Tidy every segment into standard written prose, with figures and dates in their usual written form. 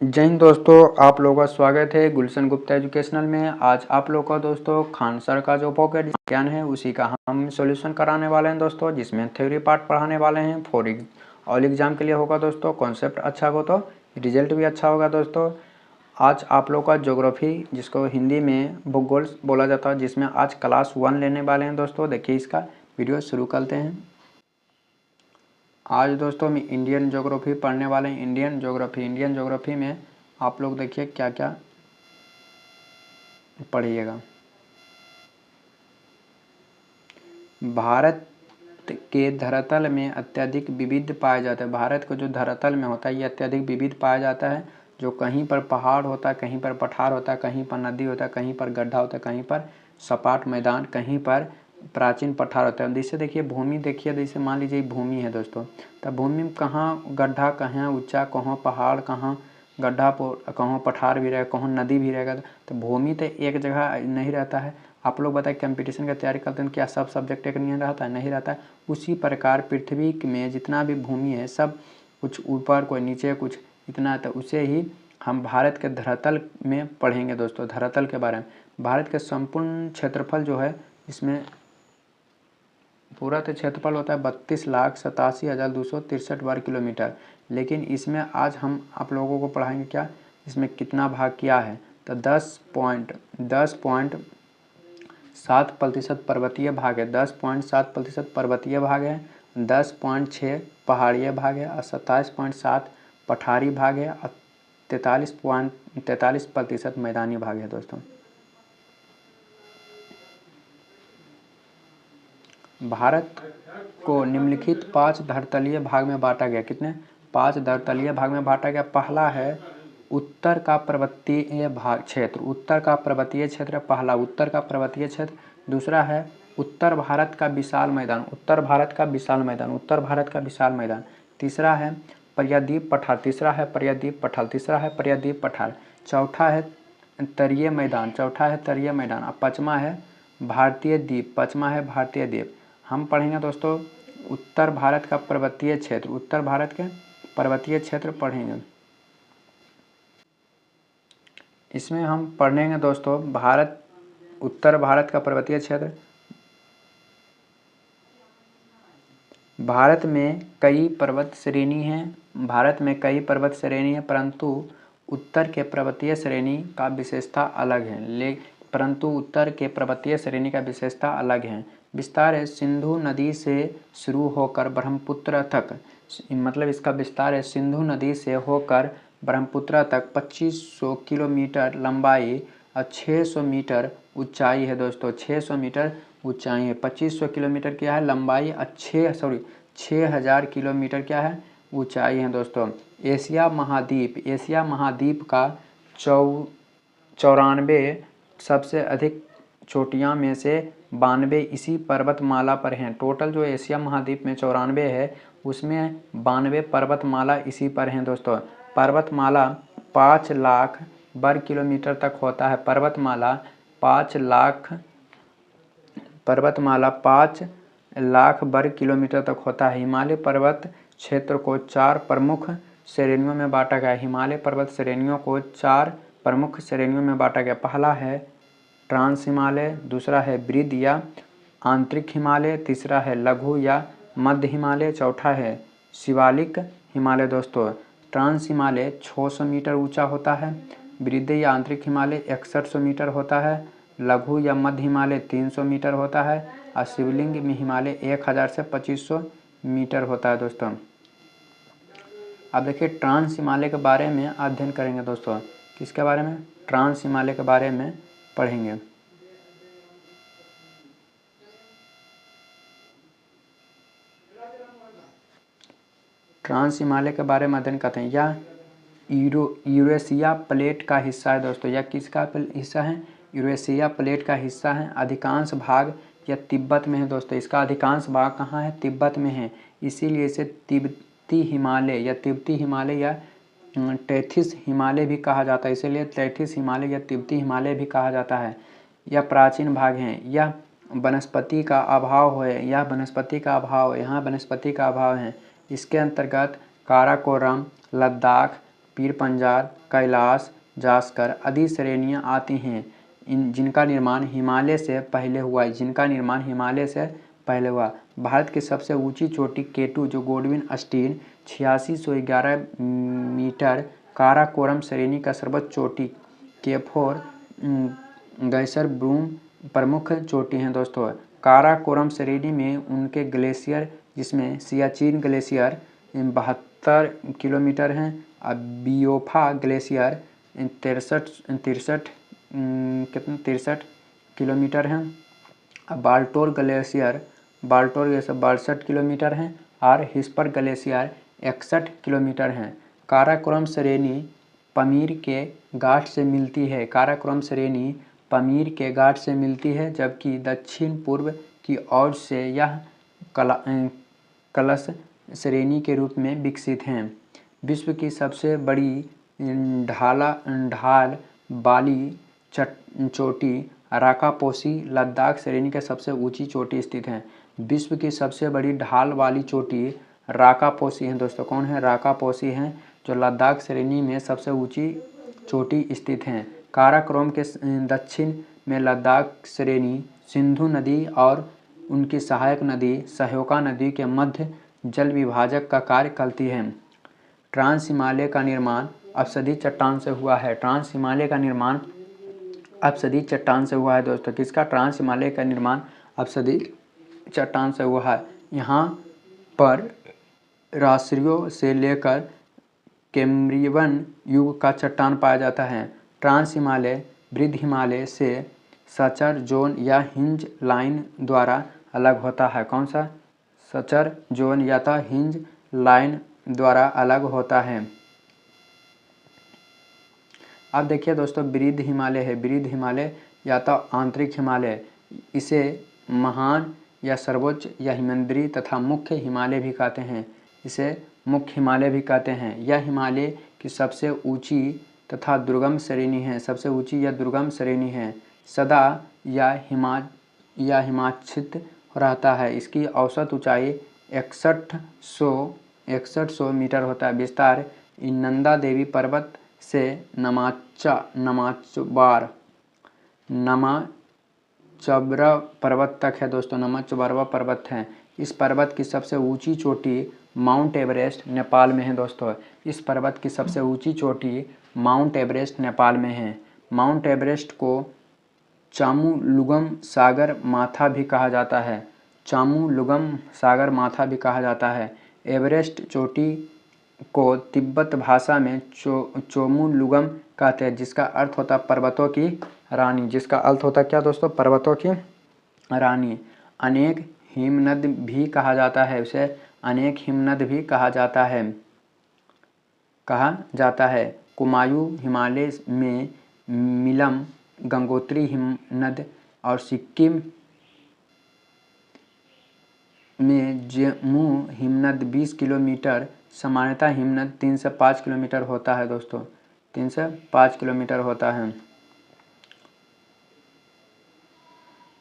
जय हिंद दोस्तों, आप लोगों का स्वागत है गुलशन गुप्ता एजुकेशनल में। आज आप लोगों का दोस्तों खान सर का जो पॉकेट ज्ञान है उसी का हम सॉल्यूशन कराने वाले हैं दोस्तों, जिसमें थ्योरी पार्ट पढ़ाने वाले हैं। ऑल एग्जाम के लिए होगा दोस्तों। कॉन्सेप्ट अच्छा हो तो रिजल्ट भी अच्छा होगा दोस्तों। आज आप लोग का ज्योग्राफी, जिसको हिंदी में भूगोल बोला जाता है, जिसमें आज क्लास 1 लेने वाले हैं दोस्तों। देखिए इसका वीडियो शुरू करते हैं। आज दोस्तों हम इंडियन ज्योग्राफी पढ़ने वाले हैं। इंडियन ज्योग्राफी में आप लोग देखिए क्या क्या पढ़िएगा। भारत के धरातल में अत्यधिक विविध पाया जाता है। भारत का जो धरातल में होता है ये अत्यधिक विविध पाया जाता है। जो कहीं पर पहाड़ होता है, कहीं पर पठार होता है, कहीं पर नदी होता है, कहीं पर गड्ढा होता है, कहीं पर सपाट मैदान, कहीं पर प्राचीन पठार होता है। जैसे देखिए भूमि, देखिए जैसे मान लीजिए भूमि है दोस्तों, तब भूमि में कहाँ गड्ढा, कहाँ ऊंचा, कहाँ पहाड़, कहाँ गड्ढा, कहाँ पठार भी रहेगा, कहाँ नदी भी रहेगा। तो भूमि तो एक जगह नहीं रहता है। आप लोग बताएं कंपटीशन की तैयारी करते हैं, क्या सब सब्जेक्ट एक नहीं रहता है? नहीं रहता है। उसी प्रकार पृथ्वी में जितना भी भूमि है सब कुछ ऊपर, कोई नीचे, कुछ इतना, तो उसे ही हम भारत के धरातल में पढ़ेंगे दोस्तों। धरातल के बारे में भारत के संपूर्ण क्षेत्रफल जो है, इसमें पूरा तो क्षेत्रफल होता है 32,87,263 वर्ग किलोमीटर। लेकिन इसमें आज हम आप लोगों को पढ़ाएंगे क्या, इसमें कितना भाग क्या है। तो 10.7% पर्वतीय भाग है, 10.7% पर्वतीय भाग है, 10.6 पहाड़ीय भाग है, और 27.7 पठारी भाग है, और 43% मैदानी भाग है दोस्तों। भारत को निम्नलिखित 5 धरातलीय भाग में बांटा गया। कितने? 5 धरातलीय भाग में बांटा गया। पहला है उत्तर का पर्वतीय भाग क्षेत्र। उत्तर का पर्वतीय क्षेत्र पहला, उत्तर का पर्वतीय क्षेत्र। दूसरा है उत्तर भारत का विशाल मैदान, उत्तर भारत का विशाल मैदान, उत्तर भारत का विशाल मैदान। तीसरा है प्रायद्वीप पठार, तीसरा है प्रायद्वीप पठार, तीसरा है प्रायद्वीप पठार। चौथा है तटीय मैदान, चौथा है तटीय मैदान। और पाँचवा है भारतीय द्वीप, पाँचवा है भारतीय द्वीप। हम पढ़ेंगे दोस्तों उत्तर भारत का पर्वतीय क्षेत्र, उत्तर भारत के पर्वतीय क्षेत्र पढ़ेंगे। इसमें हम पढ़ेंगे दोस्तों उत्तर भारत का पर्वतीय क्षेत्र। भारत में कई पर्वत श्रेणी हैं, भारत में कई पर्वत श्रेणी हैं, परंतु उत्तर के पर्वतीय श्रेणी का विशेषता अलग है। परंतु उत्तर के पर्वतीय श्रेणी का विशेषता अलग है। विस्तार है सिंधु नदी से शुरू होकर ब्रह्मपुत्र तक, मतलब इसका विस्तार है सिंधु नदी से होकर ब्रह्मपुत्र तक 2500 किलोमीटर लंबाई और 600 मीटर ऊंचाई है दोस्तों। 600 मीटर ऊंचाई है। 2500 किलोमीटर क्या है लंबाई, और 6000 किलोमीटर क्या है ऊंचाई है दोस्तों। एशिया महाद्वीप का 94 सबसे अधिक चोटियां में से 92 इसी पर्वतमाला पर हैं। टोटल जो एशिया महाद्वीप में 94 है, उसमें 92 पर्वतमाला इसी पर हैं दोस्तों। पर्वतमाला 5 लाख वर्ग किलोमीटर तक होता है। पर्वतमाला 5 लाख वर्ग किलोमीटर तक होता है। हिमालय पर्वत क्षेत्र को 4 प्रमुख श्रेणियों में बांटा गया। हिमालय पर्वत श्रेणियों को 4 प्रमुख श्रेणियों में बांटा गया। पहला है ट्रांस हिमालय, दूसरा है वृहद या आंतरिक हिमालय, तीसरा है लघु या मध्य हिमालय, चौथा है शिवालिक हिमालय दोस्तों। ट्रांस हिमालय 600 मीटर ऊंचा होता है, वृहद या आंतरिक हिमालय 6100 मीटर होता है, लघु या मध्य हिमालय 300 मीटर होता है, और शिवलिंग में हिमालय 1000 से 2500 मीटर होता है दोस्तों। अब देखिए ट्रांस हिमालय के बारे में अध्ययन करेंगे दोस्तों। किसके बारे में? ट्रांस हिमालय के बारे में पढ़ेंगे। ट्रांस हिमालय के बारे में अध्ययन करते हैं। यह यूरेशिया प्लेट का हिस्सा है दोस्तों। यह किसका हिस्सा है? यूरेशिया प्लेट का हिस्सा है। अधिकांश भाग यह तिब्बत में है दोस्तों। इसका अधिकांश भाग कहाँ है? तिब्बत में है। इसीलिए इसे तिब्बती हिमालय या टेथिस हिमालय भी कहा जाता है। इसीलिए टेथिस हिमालय या तिब्बती हिमालय भी कहा जाता है। यह प्राचीन भाग है। यह वनस्पति का अभाव है, यहाँ वनस्पति का अभाव है। इसके अंतर्गत काराकोरम, लद्दाख, पीर पंजाल, कैलाश, जास्कर आदि श्रेणियाँ आती हैं जिनका निर्माण हिमालय से पहले हुआ भारत की सबसे ऊंची चोटी केटू जो गोडविन स्टीन 8611 मीटर, काराकोरम श्रेणी का सर्वोच्च चोटी केफोर गैसर ब्रूम प्रमुख चोटी हैं दोस्तों। काराकोरम श्रेणी में उनके ग्लेशियर जिसमें सियाचिन ग्लेशियर 72 किलोमीटर हैं, बियोफा ग्लेशियर 63 किलोमीटर हैं, बाल्टोर ग्लेशियर 62 किलोमीटर हैं और हिस्पर ग्लेशियर 61 किलोमीटर हैं। काराकोरम श्रेणी पमीर के घाट से मिलती है जबकि दक्षिण पूर्व की ओर से यह कलश श्रेणी के रूप में विकसित हैं। विश्व की सबसे बड़ी ढाल वाली चोटी राकापोसी लद्दाख श्रेणी के सबसे ऊंची चोटी स्थित है। विश्व की सबसे बड़ी ढाल वाली चोटी राकापोसी है दोस्तों। कौन है? राकापोसी हैं जो लद्दाख श्रेणी में सबसे ऊंची चोटी स्थित हैं। काराकोरम के दक्षिण में लद्दाख श्रेणी सिंधु नदी और उनकी सहायक नदी सह्योका नदी के मध्य जल विभाजक का कार्य करती है। ट्रांस हिमालय का निर्माण अपसदी चट्टान से हुआ है। दोस्तों। किसका? ट्रांस हिमालय का निर्माण अपसदी चट्टान से हुआ है। यहाँ पर राष्ट्रीय से लेकर कैम्ब्रियन युग का चट्टान पाया जाता है। ट्रांस हिमालय वृद्ध हिमालय से सचर जोन या हिंज लाइन द्वारा अलग होता है। कौन सा? सचर जोन या तो हिंज लाइन द्वारा अलग होता है। अब देखिए दोस्तों, वृद्ध हिमालय या तो आंतरिक हिमालय, इसे महान या सर्वोच्च या हिमंद्री तथा मुख्य हिमालय भी कहते हैं। यह हिमालय की सबसे ऊंची तथा दुर्गम श्रेणी है। सदा या हिमाच्छित रहता है। इसकी औसत ऊंचाई 6100 मीटर होता है। विस्तार नंदा देवी पर्वत से नमाचबरा पर्वत तक है दोस्तों। नमाचबरा पर्वत है। इस पर्वत की सबसे ऊंची चोटी माउंट एवरेस्ट नेपाल में है दोस्तों। माउंट एवरेस्ट को चामुलुंगम सागर माथा भी कहा जाता है। एवरेस्ट चोटी को तिब्बत भाषा में चोमुलुंगम कहते हैं, जिसका अर्थ होता है पर्वतों की रानी। जिसका अर्थ होता है क्या दोस्तों? पर्वतों की रानी। अनेक हिमनद भी कहा जाता है। कुमायूं हिमालय में मिलम गंगोत्री हिमनद और सिक्किम में जेमू हिमनद 20 किलोमीटर, सामान्यतः हिमनद 3 से 5 किलोमीटर होता है दोस्तों। 3 से 5 किलोमीटर होता है।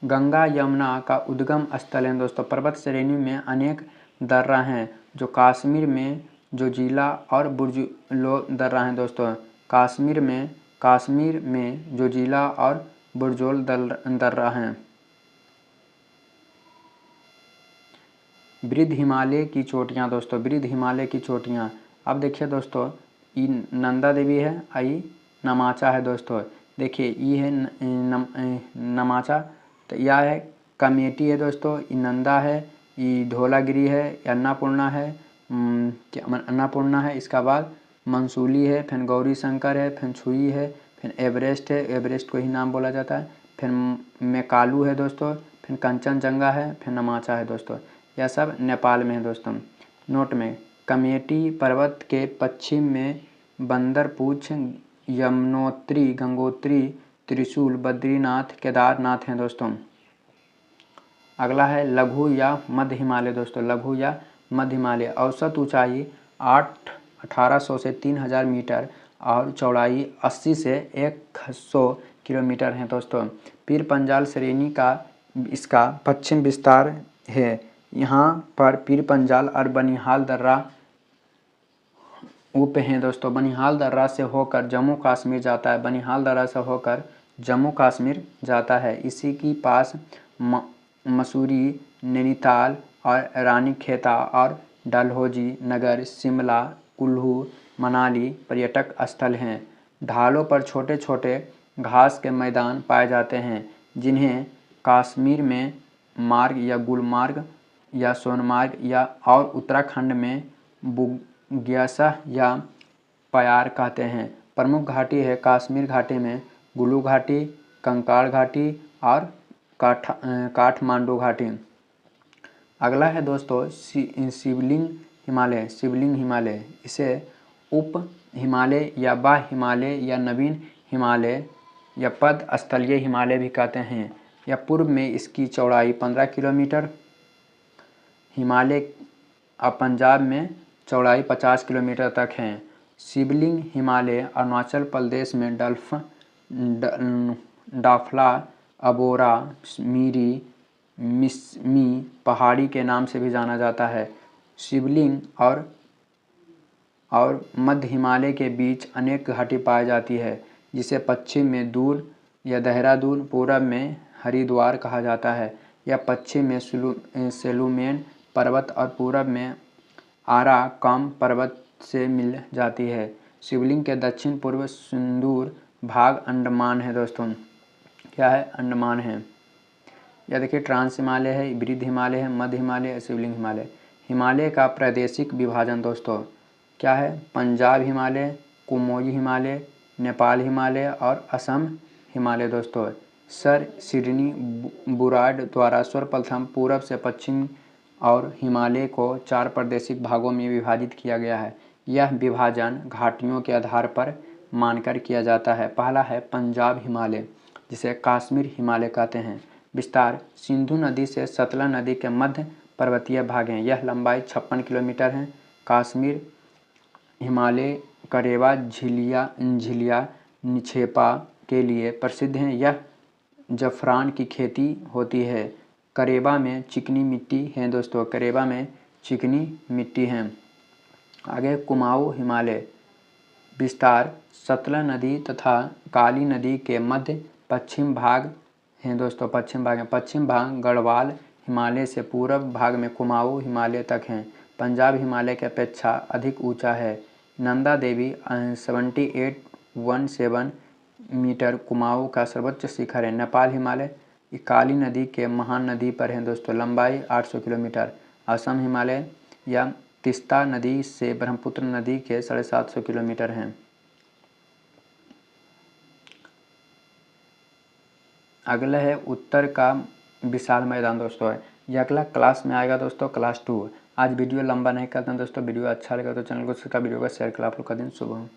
गंगा यमुना का उद्गम स्थल है दोस्तों। पर्वत श्रेणी में अनेक दर्रा हैं जो कश्मीर में जोजिला और बुर्जुलो दर्रा हैं दोस्तों। कश्मीर में जोजिला और बुर्जुल दर्रा हैं। वृद्ध हिमालय की चोटियाँ दोस्तों। अब देखिए दोस्तों, ये नंदा देवी है, आई नमाचा है दोस्तों। देखिए ये है नमाचा, तो यह है कमेटी है दोस्तों, ये नंदा है, ये धौलागिरी है, अन्नपूर्णा है, इसका बाद मंसूली है, फिर गौरी शंकर है, फिर छुई है, फिर एवरेस्ट है, एवरेस्ट को ही नाम बोला जाता है, फिर मेकालू है दोस्तों, फिर कंचनजंगा है, फिर नमाचा है दोस्तों। यह सब नेपाल में है दोस्तों। नोट में कमेटी पर्वत के पश्चिम में बंदरपूछ, यमुनोत्री, गंगोत्री, त्रिशूल, बद्रीनाथ, केदारनाथ हैं दोस्तों। अगला है लघु या मध्य हिमालय दोस्तों। औसत ऊंचाई 1800 से 3000 मीटर और चौड़ाई 80 से 100 किलोमीटर है दोस्तों। पीर पंजाल श्रेणी का इसका पश्चिम विस्तार है। यहाँ पर पीर पंजाल और बनिहाल दर्रा उप हैं दोस्तों। बनिहाल दर्रा से होकर जम्मू कश्मीर जाता है, बनिहाल दर्रा से होकर जम्मू कश्मीर जाता है। इसी के पास मसूरी, नैनीताल और रानीखेता और डलहौजी नगर, शिमला, कुल्लू, मनाली पर्यटक स्थल हैं। ढालों पर छोटे छोटे घास के मैदान पाए जाते हैं, जिन्हें कश्मीर में मार्ग या गुलमार्ग या सोनमार्ग या और उत्तराखंड में बुग्यासा या पयार कहते हैं। प्रमुख घाटी है कश्मीर घाटी में कुल्लू घाटी, कंकड़ घाटी और काठमांडू घाटी। अगला है दोस्तों शिवलिंग हिमालय। शिवलिंग हिमालय इसे उप हिमालय या बाह्य हिमालय या नवीन हिमालय या पद स्थलीय हिमालय भी कहते हैं। या पूर्व में इसकी चौड़ाई 15 किलोमीटर, हिमालय पंजाब में चौड़ाई 50 किलोमीटर तक है। शिवलिंग हिमालय अरुणाचल प्रदेश में डाफला, अबोरा, मिरी, मिसमी पहाड़ी के नाम से भी जाना जाता है। शिवलिंग और मध्य हिमालय के बीच अनेक घाटी पाई जाती है, जिसे पश्चिम में दूर या देहरादून, पूरब में हरिद्वार कहा जाता है। या पश्चिम में सेलुमेन पर्वत और पूरब में आराकम पर्वत से मिल जाती है। शिवलिंग के दक्षिण पूर्व सुदूर भाग अंडमान है दोस्तों। क्या है? अंडमान है। या देखिए ट्रांस हिमालय है, वृद्ध हिमालय है, मध्य हिमालय, शिवलिंग हिमालय। हिमालय का प्रादेशिक विभाजन दोस्तों क्या है? पंजाब हिमालय, कुमाऊँ हिमालय, नेपाल हिमालय और असम हिमालय दोस्तों। सर सिडनी बुराड द्वारा सर्वप्रथम पूरब से पश्चिम और हिमालय को 4 प्रादेशिक भागों में विभाजित किया गया है। यह विभाजन घाटियों के आधार पर मानकर किया जाता है। पहला है पंजाब हिमालय, जिसे कश्मीर हिमालय कहते हैं। विस्तार सिंधु नदी से सतलज नदी के मध्य पर्वतीय भाग हैं। यह लंबाई 56 किलोमीटर है। कश्मीर हिमालय करेवा झिलिया निक्षेपा के लिए प्रसिद्ध है। यह जफरान की खेती होती है। करेबा में चिकनी मिट्टी है दोस्तों, करेबा में चिकनी मिट्टी है। आगे कुमाऊँ हिमालय विस्तार सतलज नदी तथा काली नदी के मध्य पश्चिम भाग हैं दोस्तों। पश्चिम भाग गढ़वाल हिमालय से पूर्व भाग में कुमाऊँ हिमालय तक हैं। पंजाब हिमालय की अपेक्षा अधिक ऊंचा है। नंदा देवी 7817 मीटर कुमाऊँ का सर्वोच्च शिखर है। नेपाल हिमालय काली नदी के महान नदी पर है दोस्तों, लंबाई 800 किलोमीटर। असम हिमालय या तीस्ता नदी से ब्रह्मपुत्र नदी के 750 किलोमीटर हैं। अगला है उत्तर का विशाल मैदान दोस्तों है। यह अगला क्लास में आएगा दोस्तों, क्लास 2। आज वीडियो लंबा नहीं करते हैं दोस्तों। वीडियो अच्छा लगा तो चैनल को सब्सक्राइब, वीडियो को शेयर कर। आप लोग का दिन शुभ हो।